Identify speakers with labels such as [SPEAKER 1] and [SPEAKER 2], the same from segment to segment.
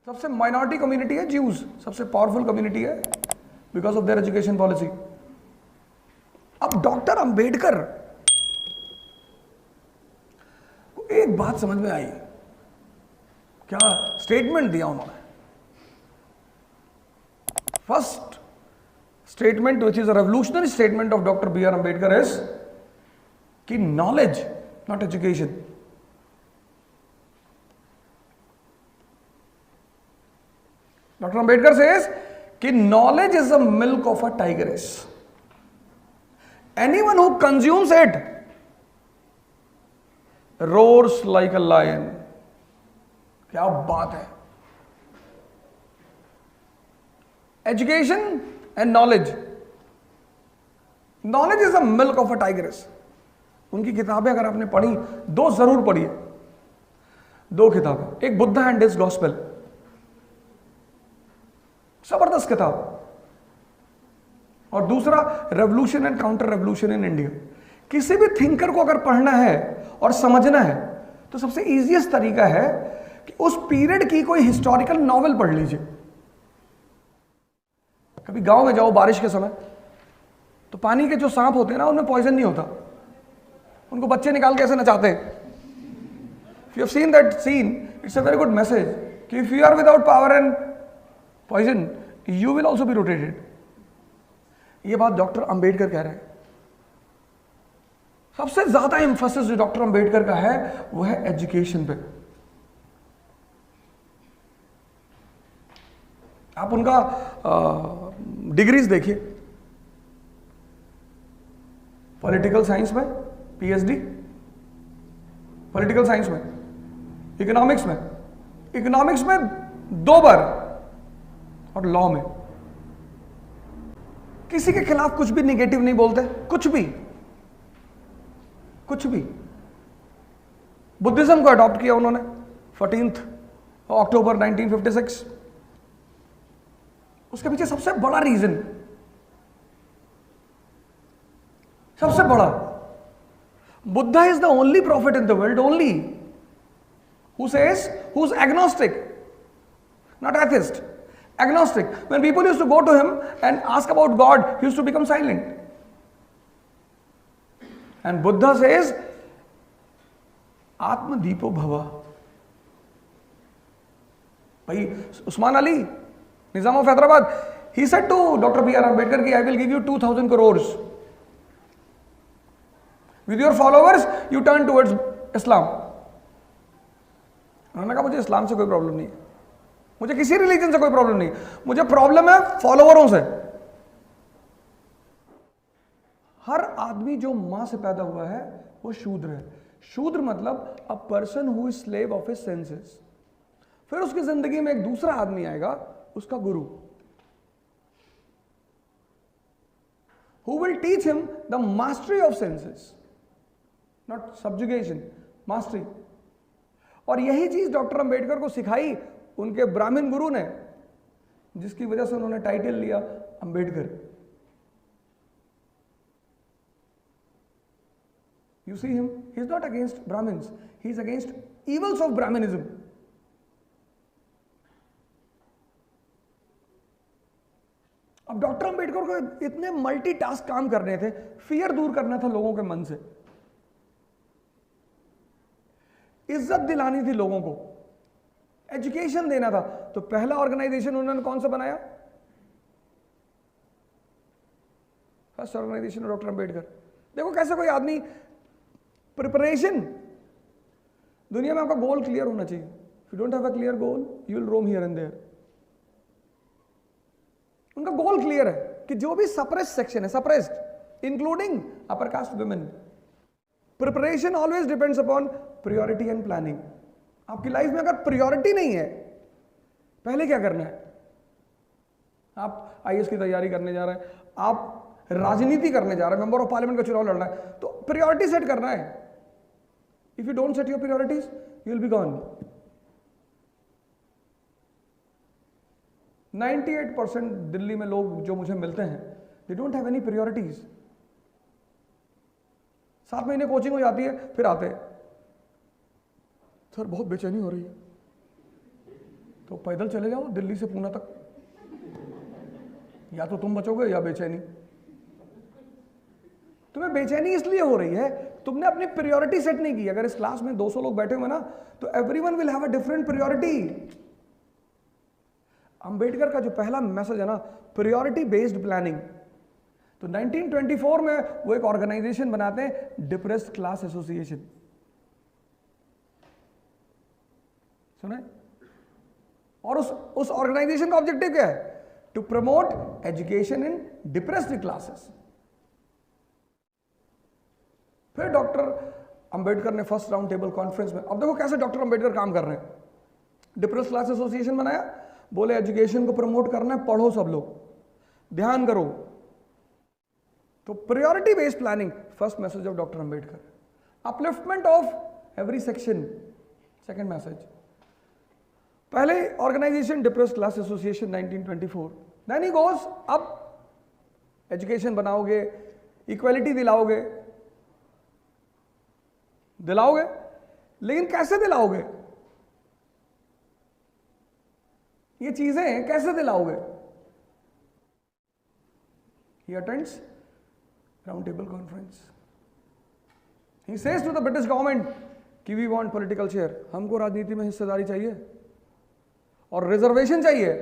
[SPEAKER 1] सबसे minority community है Jews, सबसे पावरफुल कम्युनिटी है because of their education policy. अब डॉक्टर अंबेडकर को एक बात समझ में आई, क्या स्टेटमेंट दिया उन्होंने। First statement which is a revolutionary statement of doctor B R Ambedkar is कि knowledge not education. Dr. Ambedkar says कि knowledge is the milk of a tigress. Anyone who consumes it roars like a lion. क्या बात है। Education and knowledge. Knowledge is the milk of a tigress. उनकी किताबें अगर आपने पढ़ी, दो जरूर पढ़िए, दो किताबें, एक बुद्धा एंड हिज गॉस्पेल, जबरदस्त किताब, और दूसरा revolution and counter revolution in India. किसी भी थिंकर को अगर पढ़ना है और समझना है तो सबसे इजीएस्ट तरीका है कि उस पीरियड की कोई हिस्टोरिकल नॉवेल पढ़ लीजिए। कभी गांव में जाओ बारिश के समय, तो पानी के जो सांप होते हैं ना, उनमें पॉइजन नहीं होता, उनको बच्चे निकाल के ऐसे नचाते हैं। If you have seen that scene, it's a very good message कि if you are without power and poison you will also be rotated. ये बात डॉक्टर अंबेडकर कह रहे हैं। सबसे ज्यादा एम्फेसिस जो डॉक्टर अंबेडकर का है वो है एजुकेशन पे। आप उनका डिग्रीज देखिए, पॉलिटिकल साइंस में पीएचडी, पॉलिटिकल साइंस में, इकोनॉमिक्स में 2 बार, और लॉ में। किसी के खिलाफ कुछ भी निगेटिव नहीं बोलते, कुछ भी। बुद्धिज्म को अडॉप्ट किया उन्होंने 14 अक्टूबर 1956। उसके पीछे सबसे बड़ा रीजन, सबसे बड़ा, Buddha is the only profit in the world, only who says, who is agnostic, not atheist, agnostic. When people used to go to him and ask about God, he used to become silent. And Buddha says, Atma Deepo Bhava. Bhai, Usman Ali, Nizam of Hyderabad, he said to Dr. B. R. Ambedkar, I will give you 2,000 crores. With your followers, you turn towards Islam. उन्होंने कहा मुझे इस्लाम से कोई problem नहीं है, मुझे किसी religion से कोई प्रॉब्लम नहीं, मुझे प्रॉब्लम है फॉलोवरों से। हर आदमी जो मां से पैदा हुआ है वो शूद्र है। शूद्र मतलब a person who is slave of his senses. फिर उसकी जिंदगी में एक दूसरा आदमी आएगा, उसका गुरु, who will teach him the mastery of senses, not subjugation, mastery. और यही चीज डॉक्टर अंबेडकर को सिखाई उनके ब्राह्मण गुरु ने, जिसकी वजह से उन्होंने टाइटल लिया Ambedkar. You see him, he is not against Brahmins, he is against evils of Brahminism. अब डॉक्टर अंबेडकर को इतने मल्टीटास्क काम करने थे, फियर दूर करना था लोगों के मन से, इज्जत दिलानी थी लोगों को, एजुकेशन देना था। तो पहला ऑर्गेनाइजेशन उन्होंने कौन सा बनाया? First organisation doctor Ambedkar. देखो कैसे कोई आदमी, प्रिपरेशन, दुनिया में आपका गोल क्लियर होना चाहिए। If you don't have a clear goal you will roam here and there. उनका गोल क्लियर है कि जो भी सप्रेस्ड सेक्शन है, suppressed including upper caste women, preparation always depends upon priority and planning. आपकी लाइफ में अगर प्रायोरिटी नहीं है, पहले क्या करना है? आप आईएएस की तैयारी करने जा रहे हैं, आप राजनीति करने जा रहे हैं, मेंबर ऑफ पार्लियामेंट का चुनाव लड़ना है, तो प्रायोरिटी सेट करना है। If you don't set your priorities you will be gone. 98% Delhi में लोग जो मुझे मिलते हैं, they don't have any priorities. 7 महीने कोचिंग हो जाती है, फिर आते हैं, सर बहुत बेचैनी हो रही है, तो पैदल चले जाओ दिल्ली से पूना तक, या तो तुम बचोगे या बेचैनी। तुम्हें बेचैनी इसलिए हो रही है, तुमने अपनी प्रायोरिटी सेट नहीं की। अगर इस क्लास में 200 लोग बैठे हुए ना, तो everyone will have a different priority. Ambedkar का जो पहला मैसेज है ना, प्रायोरिटी बेस्ड प्लानिंग, तो 1924 में वो एक ऑर्गेनाइजेशन बनाते हैं, डिप्रेस्ड क्लास एसोसिएशन। सुने? और उस ऑर्गेनाइजेशन का ऑब्जेक्टिव क्या है? To promote education in depressed classes. फिर डॉक्टर अंबेडकर ने फर्स्ट राउंड टेबल कॉन्फ्रेंस में, अब देखो कैसे डॉक्टर अंबेडकर काम कर रहे हैं। डिप्रेस्ड क्लास एसोसिएशन बनाया, बोले एजुकेशन को प्रमोट करना है, पढ़ो सब लोग, ध्यान करो। तो priority based planning, first message of doctor Ambedkar. Upliftment of every section, second message. पहले organisation depressed class association 1924, then he goes अब एजुकेशन बनाओगे, इक्वालिटी दिलाओगे, लेकिन कैसे दिलाओगे? ये चीजें कैसे दिलाओगे? He attends round table conference. He says to the British government कि we want political share, हमको राजनीति में हिस्सेदारी चाहिए और रिजर्वेशन चाहिए।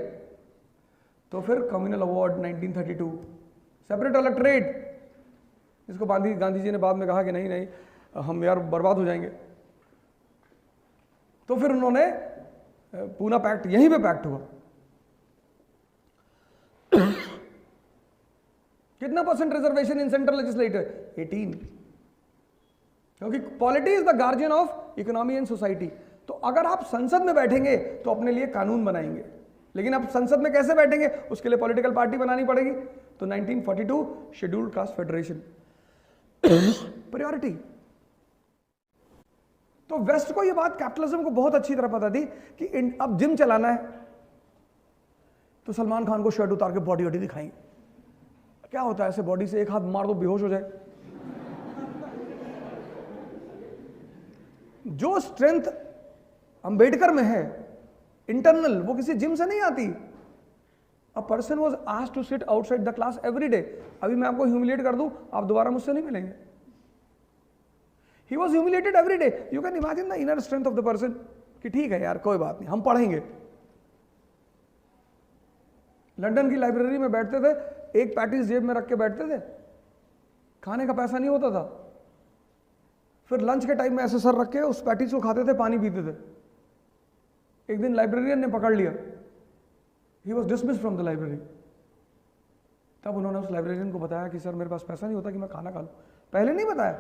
[SPEAKER 1] तो फिर कम्युनल अवार्ड 1932, सेपरेट इलेक्टोरेट, इसको गांधी जी ने बाद में कहा कि नहीं हम यार बर्बाद हो जाएंगे। तो फिर उन्होंने पूना पैक्ट, यहीं पे पैक्ट हुआ। कितना percent reservation in central legislator? 18, क्योंकि polity is the guardian of economy and society. तो अगर आप संसद में बैठेंगे तो अपने लिए कानून बनाएंगे, लेकिन आप संसद में कैसे बैठेंगे? उसके लिए पॉलिटिकल पार्टी बनानी पड़ेगी। तो 1942 शेड्यूल्ड कास्ट फेडरेशन, प्रायोरिटी। तो वेस्ट को यह बात, कैपिटलिज्म को बहुत अच्छी तरह पता थी कि अब जिम चलाना है तो सलमान खान को शर्ट उतार के बॉडी वॉडी दिखाएंगे। क्या होता है ऐसे बॉडी से, एक हाथ मार दो बेहोश हो जाए। जो स्ट्रेंथ अंबेडकर में है इंटरनल, वो किसी जिम से नहीं आती। A person was asked to sit outside the class every day. अभी मैं आपको ह्यूमिलिएट कर दूं, आप दोबारा मुझसे नहीं मिलेंगे। He was humiliated every day. You can imagine the inner strength of the person कि ठीक है यार कोई बात नहीं, हम पढ़ेंगे। लंदन की लाइब्रेरी में बैठते थे, एक पैटीज जेब में रख के बैठते थे, खाने का पैसा नहीं होता था। फिर लंच के टाइम में ऐसे सर रख के उस पैटीज को खाते थे, पानी पीते थे। एक दिन लाइब्रेरियन ने पकड़ लिया, he was dismissed from the library. तब उन्होंने उस लाइब्रेरियन को बताया कि सर मेरे पास पैसा नहीं होता कि मैं खाना खा लूं। पहले नहीं बताया,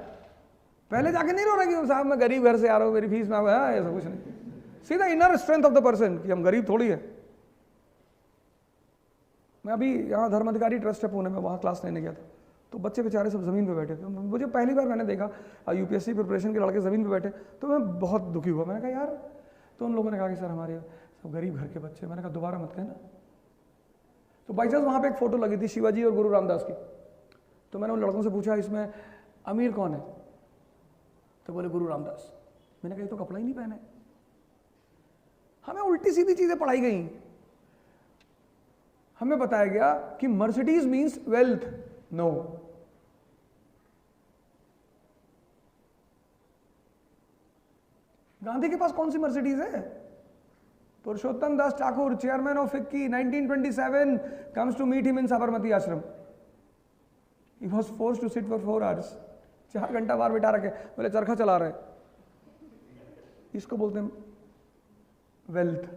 [SPEAKER 1] पहले जाके नहीं रो रहा कि साहब मैं गरीब घर से आ रहा हूं, मेरी फीस में आया, ऐसा कुछ नहीं। सीधा inner strength of the person कि हम गरीब थोड़ी है। मैं अभी यहाँ धर्माधिकारी ट्रस्ट है पुणे में, वहाँ क्लास लेने गया था, तो बच्चे बेचारे सब ज़मीन पे बैठे थे। मुझे पहली बार मैंने देखा यूपीएससी प्रिपरेशन के लड़के ज़मीन पे बैठे, तो मैं बहुत दुखी हुआ। मैंने कहा यार, तो उन लोगों ने कहा कि सर हमारे सब गरीब घर के बच्चे। मैंने कहा दोबारा मत कहना। तो बाई चांस वहाँ पे एक फ़ोटो लगी थी शिवाजी और गुरु रामदास की। तो मैंने उन लड़कों से पूछा इसमें अमीर कौन है? तो बोले गुरु रामदास। मैंने कहा ये तो कपड़ा ही नहीं पहने। हमें उल्टी सीधी चीज़ें पढ़ाई गई। हमें बताया गया कि Mercedes means wealth. No, Gandhi के पास कौन सी मर्सिडीज है? Purushottam Das Thakur, chairman of FICCI, 1927 comes to meet him in Sabarmati Ashram. He was forced to sit for 4 hours. 4 घंटा बाहर बिठा रखे, बोले चरखा चला रहे। इसको बोलते हैं वेल्थ।